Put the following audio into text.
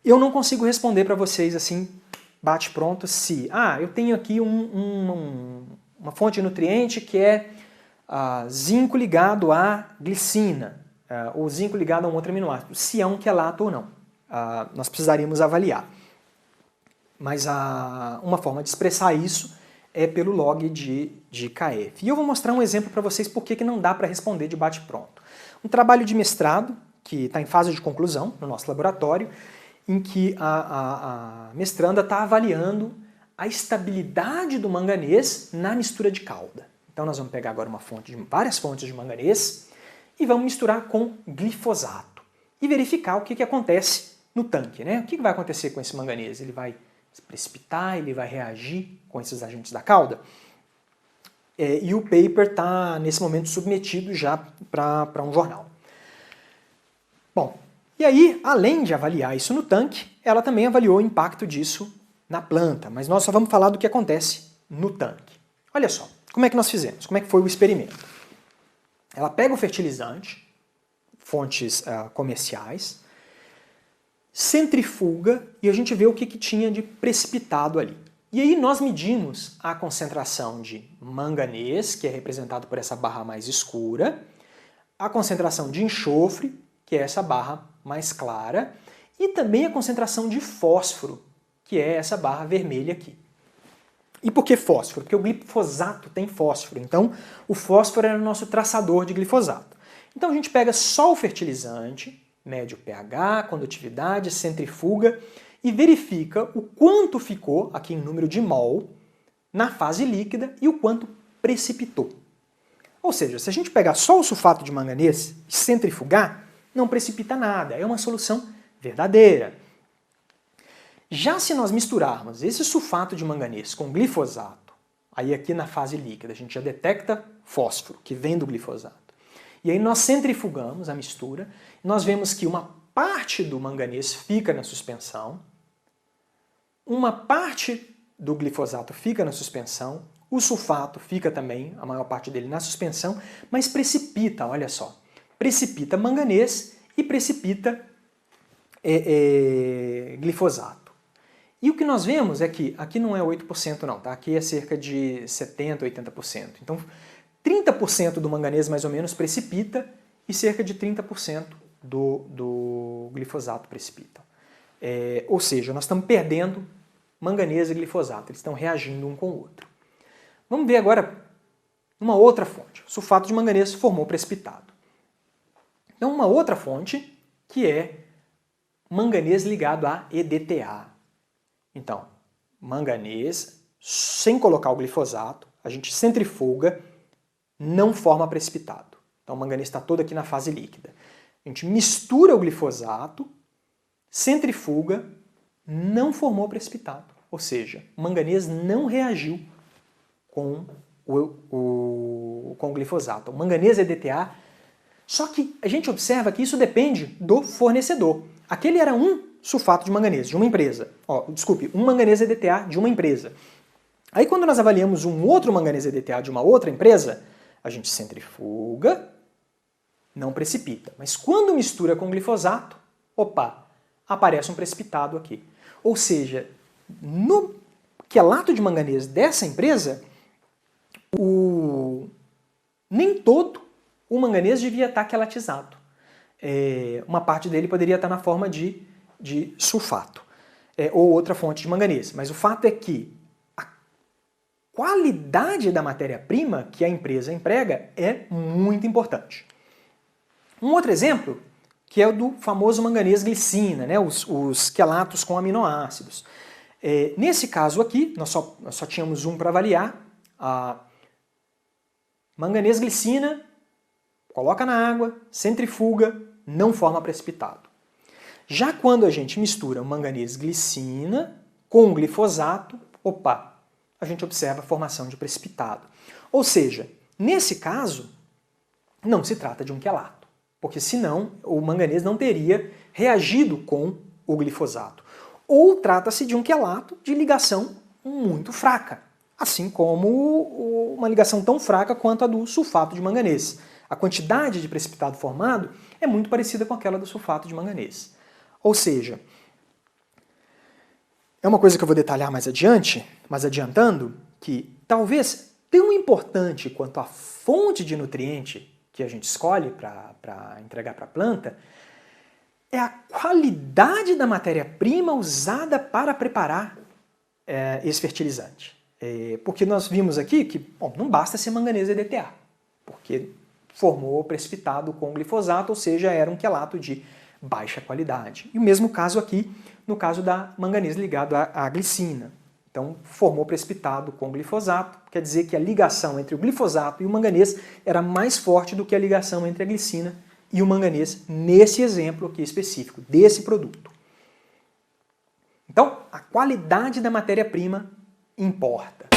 Eu não consigo responder para vocês assim, bate pronto, se eu tenho aqui uma fonte de nutriente que é zinco ligado à glicina, ou zinco ligado a um outro aminoácido, se é um quelato ou não. Nós precisaríamos avaliar. Mas uma forma de expressar isso é pelo log de KF. E eu vou mostrar um exemplo para vocês por que não dá para responder de bate pronto. Um trabalho de mestrado, que está em fase de conclusão no nosso laboratório, em que a mestranda está avaliando a estabilidade do manganês na mistura de calda. Então nós vamos pegar agora várias fontes de manganês e vamos misturar com glifosato e verificar o que acontece no tanque, né? O que vai acontecer com esse manganês? Ele vai se precipitar, ele vai reagir com esses agentes da calda? E o paper está, nesse momento, submetido já para um jornal. Bom, e aí, além de avaliar isso no tanque, ela também avaliou o impacto disso na planta, mas nós só vamos falar do que acontece no tanque. Olha só, como é que nós fizemos? Como é que foi o experimento? Ela pega o fertilizante, fontes comerciais, centrifuga e a gente vê o que tinha de precipitado ali. E aí nós medimos a concentração de manganês, que é representado por essa barra mais escura, a concentração de enxofre, que é essa barra mais clara, e também a concentração de fósforo, que é essa barra vermelha aqui. E por que fósforo? Porque o glifosato tem fósforo, então o fósforo era o nosso traçador de glifosato. Então a gente pega só o fertilizante, mede o pH, condutividade, centrifuga e verifica o quanto ficou, aqui em número de mol, na fase líquida e o quanto precipitou. Ou seja, se a gente pegar só o sulfato de manganês e centrifugar, não precipita nada, é uma solução verdadeira. Já se nós misturarmos esse sulfato de manganês com glifosato, aí aqui na fase líquida a gente já detecta fósforo, que vem do glifosato. E aí nós centrifugamos a mistura, nós vemos que uma parte do manganês fica na suspensão, uma parte do glifosato fica na suspensão, o sulfato fica também, a maior parte dele na suspensão, mas precipita, olha só. Precipita manganês e precipita glifosato. E o que nós vemos é que aqui não é 8% não, tá? Aqui é cerca de 70%, 80%. Então 30% do manganês mais ou menos precipita e cerca de 30% do glifosato precipita. Ou seja, nós estamos perdendo manganês e glifosato, eles estão reagindo um com o outro. Vamos ver agora uma outra fonte. O sulfato de manganês formou precipitado. Então uma outra fonte que é manganês ligado a EDTA. Então, manganês, sem colocar o glifosato, a gente centrifuga, não forma precipitado. Então o manganês está todo aqui na fase líquida. A gente mistura o glifosato, centrifuga, não formou precipitado. Ou seja, o manganês não reagiu com o glifosato. O manganês EDTA. Só que a gente observa que isso depende do fornecedor. Aquele era um sulfato de manganês de uma empresa. Um manganês EDTA de uma empresa. Aí quando nós avaliamos um outro manganês EDTA de uma outra empresa, a gente centrifuga, não precipita. Mas quando mistura com glifosato, aparece um precipitado aqui. Ou seja, no quelato de manganês dessa empresa, nem todo o manganês devia estar quelatizado. Uma parte dele poderia estar na forma de sulfato, ou outra fonte de manganês. Mas o fato é que a qualidade da matéria-prima que a empresa emprega é muito importante. Um outro exemplo, que é o do famoso manganês glicina, né? os quelatos com aminoácidos. Nesse caso aqui, nós só tínhamos um para avaliar. Manganês glicina, coloca na água, centrifuga, não forma precipitado. Já quando a gente mistura o manganês glicina com o glifosato, a gente observa a formação de precipitado. Ou seja, nesse caso, não se trata de um quelato, porque senão o manganês não teria reagido com o glifosato. Ou trata-se de um quelato de ligação muito fraca, assim como uma ligação tão fraca quanto a do sulfato de manganês. A quantidade de precipitado formado é muito parecida com aquela do sulfato de manganês. Ou seja, é uma coisa que eu vou detalhar mais adiante, mas adiantando, que talvez tão importante quanto a fonte de nutriente que a gente escolhe para entregar para a planta é a qualidade da matéria-prima usada para preparar esse fertilizante. Porque nós vimos aqui que bom, não basta ser manganês EDTA, porque formou precipitado com glifosato, ou seja, era um quelato de baixa qualidade. E o mesmo caso aqui, no caso da manganês ligado à glicina. Então, formou precipitado com glifosato, quer dizer que a ligação entre o glifosato e o manganês era mais forte do que a ligação entre a glicina e o manganês, nesse exemplo aqui específico, desse produto. Então, a qualidade da matéria-prima importa.